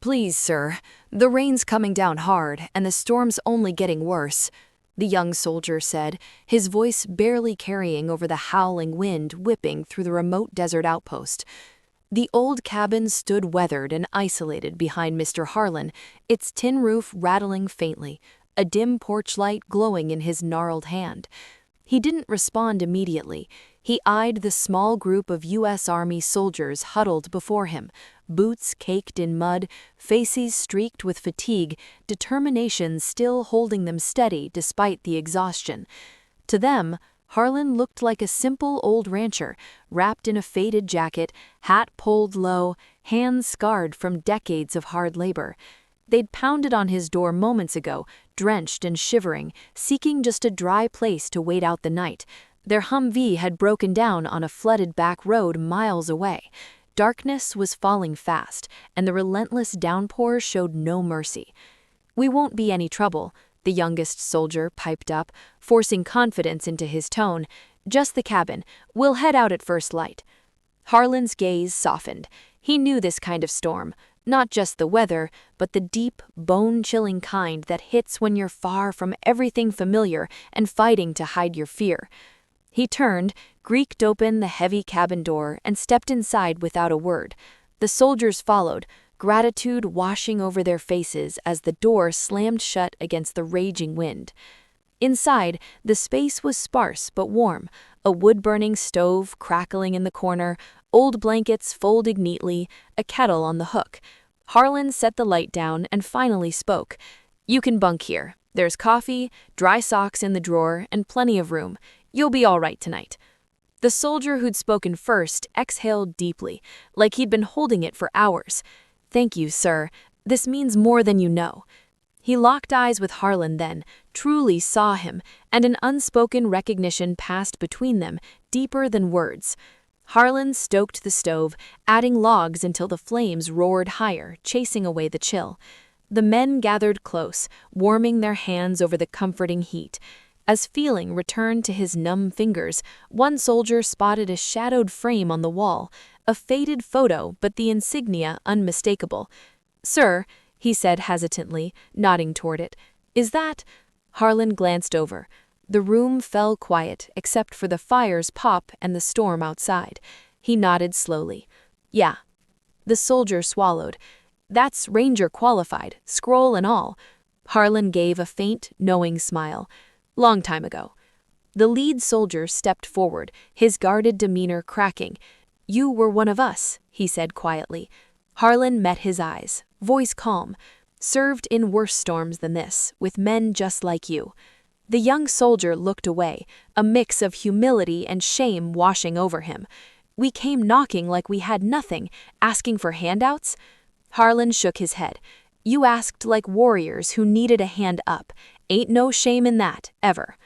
Please, sir. The rain's coming down hard, and the storm's only getting worse, the young soldier said, his voice barely carrying over the howling wind whipping through the remote desert outpost. The old cabin stood weathered and isolated behind Mr. Harlan, its tin roof rattling faintly, a dim porch light glowing in his gnarled hand. He didn't respond immediately. He eyed the small group of U.S. Army soldiers huddled before him, boots caked in mud, faces streaked with fatigue, determination still holding them steady despite the exhaustion. To them, Harlan looked like a simple old rancher, wrapped in a faded jacket, hat pulled low, hands scarred from decades of hard labor. They'd pounded on his door moments ago, drenched and shivering, seeking just a dry place to wait out the night. Their Humvee had broken down on a flooded back road miles away. Darkness was falling fast, and the relentless downpour showed no mercy. "We won't be any trouble," the youngest soldier piped up, forcing confidence into his tone. "Just the cabin. We'll head out at first light." Harlan's gaze softened. He knew this kind of storm. Not just the weather, but the deep, bone-chilling kind that hits when you're far from everything familiar and fighting to hide your fear. He turned, creaked open the heavy cabin door, and stepped inside without a word. The soldiers followed, gratitude washing over their faces as the door slammed shut against the raging wind. Inside, the space was sparse but warm, a wood-burning stove crackling in the corner, old blankets folded neatly, a kettle on the hook. Harlan set the light down and finally spoke. "You can bunk here. There's coffee, dry socks in the drawer, and plenty of room. You'll be all right tonight." The soldier who'd spoken first exhaled deeply, like he'd been holding it for hours. "Thank you, sir. This means more than you know." He locked eyes with Harlan then, truly saw him, and an unspoken recognition passed between them, deeper than words. Harlan stoked the stove, adding logs until the flames roared higher, chasing away the chill. The men gathered close, warming their hands over the comforting heat. As feeling returned to his numb fingers, one soldier spotted a shadowed frame on the wall, a faded photo but the insignia unmistakable. "Sir," he said hesitantly, nodding toward it. "Is that—" Harlan glanced over. The room fell quiet except for the fire's pop and the storm outside. He nodded slowly. "Yeah." The soldier swallowed. "That's Ranger qualified, scroll and all." Harlan gave a faint, knowing smile. "Long time ago." The lead soldier stepped forward, his guarded demeanor cracking. "You were one of us," he said quietly. Harlan met his eyes, voice calm. "Served in worse storms than this, with men just like you." The young soldier looked away, a mix of humility and shame washing over him. "We came knocking like we had nothing, asking for handouts?" Harlan shook his head. "You asked like warriors who needed a hand up. Ain't no shame in that, ever."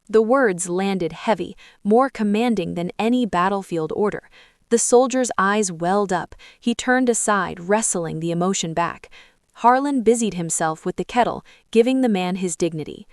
The words landed heavy, more commanding than any battlefield order. The soldier's eyes welled up. He turned aside, wrestling the emotion back. Harlan busied himself with the kettle, giving the man his dignity.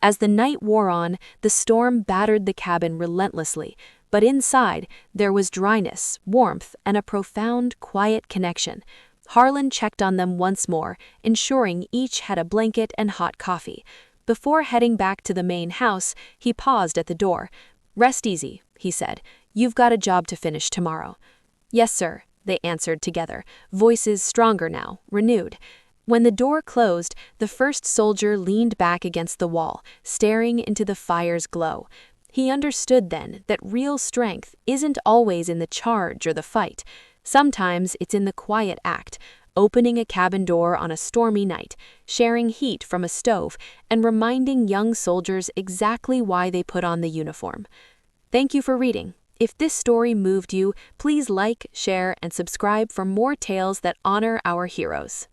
As the night wore on, the storm battered the cabin relentlessly, but inside, there was dryness, warmth, and a profound, quiet connection. Harlan checked on them once more, ensuring each had a blanket and hot coffee. Before heading back to the main house, he paused at the door. "Rest easy," he said. "You've got a job to finish tomorrow." "Yes, sir," they answered together, voices stronger now, renewed. When the door closed, the first soldier leaned back against the wall, staring into the fire's glow. He understood then that real strength isn't always in the charge or the fight. Sometimes it's in the quiet act, opening a cabin door on a stormy night, sharing heat from a stove, and reminding young soldiers exactly why they put on the uniform. Thank you for reading. If this story moved you, please like, share, and subscribe for more tales that honor our heroes.